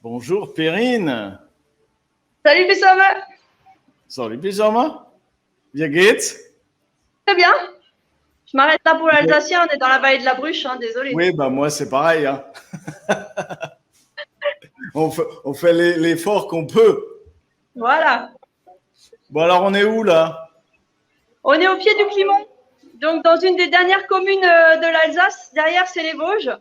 Bonjour Perrine. Salut Bissama. Salut Pyjama. Wie geht's? Très bien. Je m'arrête là pour l'Alsacien, on est dans la vallée de la Bruche, hein, désolé. Oui, bah moi c'est pareil. Hein. on fait l'effort qu'on peut. Voilà. Bon alors on est où là? On est au pied du Climont, donc dans une des dernières communes de l'Alsace. Derrière, c'est les Vosges.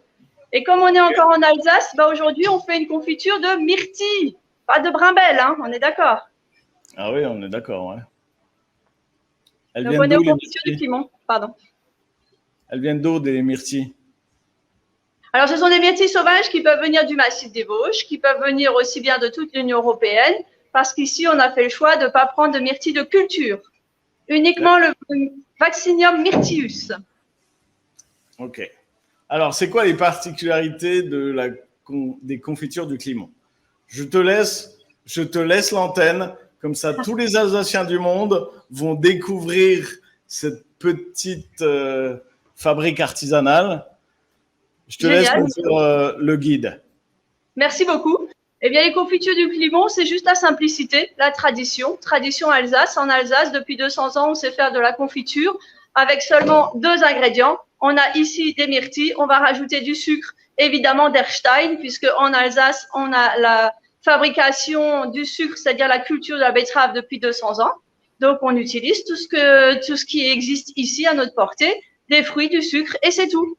Et comme on est encore en Alsace, bah aujourd'hui, on fait une confiture de myrtille. Pas de brimelle, hein, on est d'accord. Ah oui, on est d'accord. Ouais. Elles Donc viennent on est d'où aux les confitures du myrtilles? Climont, pardon. Elles viennent d'où des myrtilles? Alors, ce sont des myrtilles sauvages qui peuvent venir du massif des Vosges, qui peuvent venir aussi bien de toute l'Union européenne, parce qu'ici, on a fait le choix de ne pas prendre de myrtilles de culture, uniquement le Vaccinium myrtillus. Ok. Alors, c'est quoi les particularités des confitures du Climont? Je te laisse l'antenne, comme ça tous les Alsaciens du monde vont découvrir cette petite fabrique artisanale. Je te laisse nous faire le guide. Merci beaucoup. Eh bien, les confitures du Climont, c'est juste la simplicité, la tradition. Tradition Alsace. En Alsace, depuis 200 ans, on sait faire de la confiture avec seulement 2 ingrédients. On a ici des myrtilles. On va rajouter du sucre, évidemment d'Erstein, puisque en Alsace, on a la fabrication du sucre, c'est-à-dire la culture de la betterave depuis 200 ans. Donc, on utilise tout ce qui existe ici à notre portée, des fruits, du sucre, et c'est tout.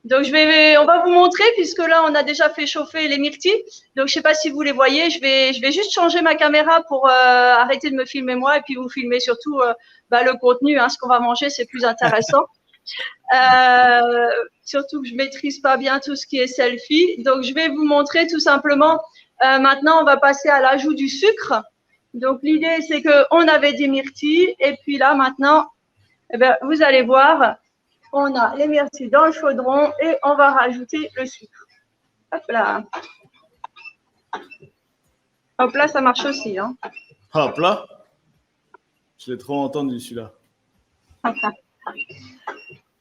Donc, on va vous montrer, puisque là, on a déjà fait chauffer les myrtilles. Donc, je sais pas si vous les voyez. Je vais juste changer ma caméra pour arrêter de me filmer moi et puis vous filmer surtout le contenu. Hein, ce qu'on va manger, c'est plus intéressant. Surtout que je maîtrise pas bien tout ce qui est selfie. Donc, je vais vous montrer tout simplement. Maintenant, on va passer à l'ajout du sucre. Donc, l'idée, c'est qu'on avait des myrtilles. Et puis là, maintenant, eh bien, vous allez voir, on a les myrtilles dans le chaudron et on va rajouter le sucre. Hop là. Hop là, ça marche aussi. Hein. Hop là. Je l'ai trop entendu celui-là.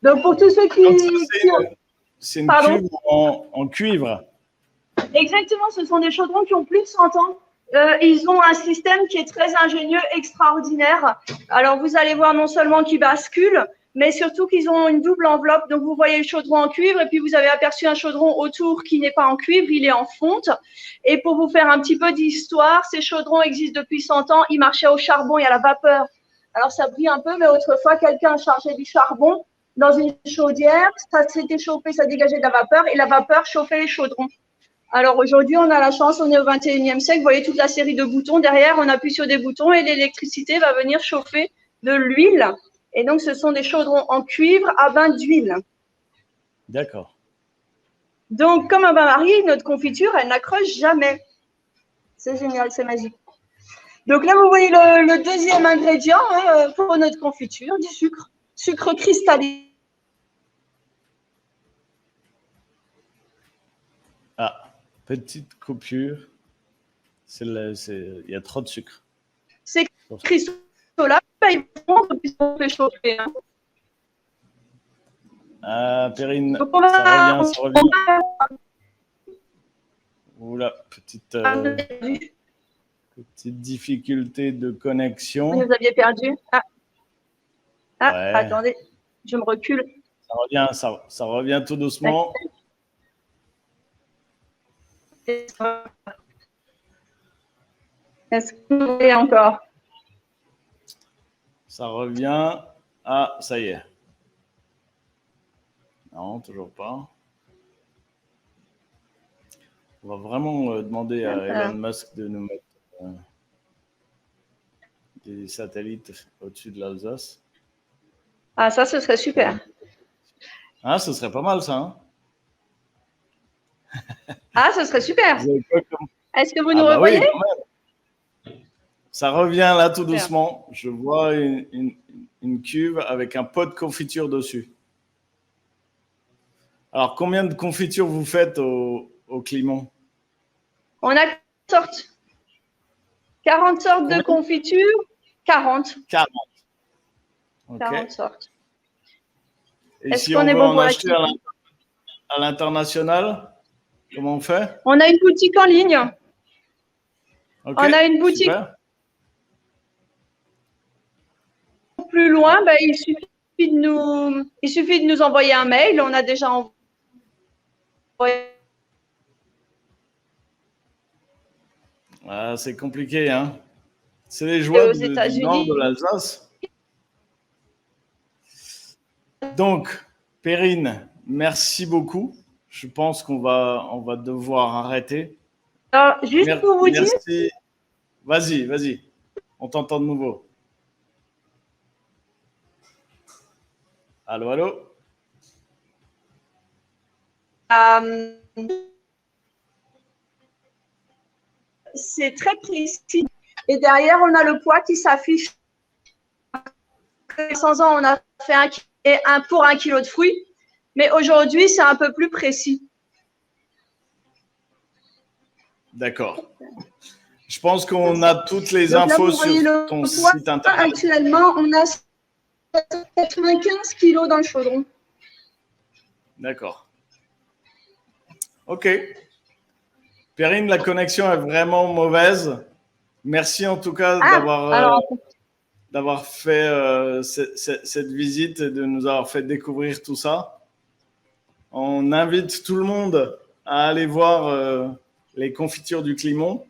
Donc, pour tous ceux qui... C'est une cuve en cuivre. Exactement, ce sont des chaudrons qui ont plus de 100 ans. Ils ont un système qui est très ingénieux, extraordinaire. Alors, vous allez voir non seulement qu'ils basculent, mais surtout qu'ils ont une double enveloppe. Donc, vous voyez le chaudron en cuivre et puis vous avez aperçu un chaudron autour qui n'est pas en cuivre, il est en fonte. Et pour vous faire un petit peu d'histoire, ces chaudrons existent depuis 100 ans. Ils marchaient au charbon et à la vapeur. Alors, ça brille un peu, mais autrefois, quelqu'un chargeait du charbon dans une chaudière, ça s'était chauffé, ça dégageait de la vapeur et la vapeur chauffait les chaudrons. Alors aujourd'hui, on a la chance, on est au 21e siècle. Vous voyez toute la série de boutons. Derrière, on appuie sur des boutons et l'électricité va venir chauffer de l'huile. Et donc, ce sont des chaudrons en cuivre à bain d'huile. D'accord. Donc, comme un bain-marie, notre confiture, elle n'accroche jamais. C'est génial, c'est magique. Donc là, vous voyez le deuxième ingrédient pour notre confiture, du sucre. Sucre cristallisé. Ah, petite coupure. Il y a trop de sucre. Ces cristaux-là, ils vont puisqu'on fait chauffer. Hein. Ah, Perrine, ça revient. Oula, petite difficulté de connexion. Vous aviez perdu. Ouais. Attendez, je me recule. Ça revient tout doucement. Est-ce que vous voyez encore? Ça revient. Ah, ça y est. Non, toujours pas. On va vraiment demander à Elon Musk de nous mettre des satellites au-dessus de l'Alsace. Ah, ça, ce serait super. Ah, ce serait pas mal, ça. Hein. Ah, ce serait super. Est-ce que vous nous revoyez? Oui, ça revient là tout doucement. Je vois une cuve avec un pot de confiture dessus. Alors, combien de confitures vous faites au Climont? On a 40 sortes. 40 sortes de confitures. 40. 40. Okay. 40 sortes. Et si on veut en acheter à l'international? Comment on fait? On a une boutique en ligne. Ok, On a une boutique. super. Plus loin, ben, il suffit de nous envoyer un mail. On a déjà envoyé. Ah, c'est compliqué, hein. C'est les joies Aux du nord États-Unis. de l'Alsace. Donc, Perrine, merci beaucoup. Je pense qu'on va devoir arrêter. Alors, juste pour vous dire, Merci. Vas-y. On t'entend de nouveau. Allô? c'est très précis. Et derrière, on a le poids qui s'affiche. 100 ans, on a fait pour 1 kilo de fruits. Mais aujourd'hui, c'est un peu plus précis. D'accord. Je pense qu'on a toutes les Donc là, infos vous voyez sur ton site internet. Actuellement, on a 95 kilos dans le chaudron. D'accord. Ok. Perrine, la connexion est vraiment mauvaise. Merci en tout cas d'avoir fait cette visite et de nous avoir fait découvrir tout ça. On invite tout le monde à aller voir les confitures du Climont.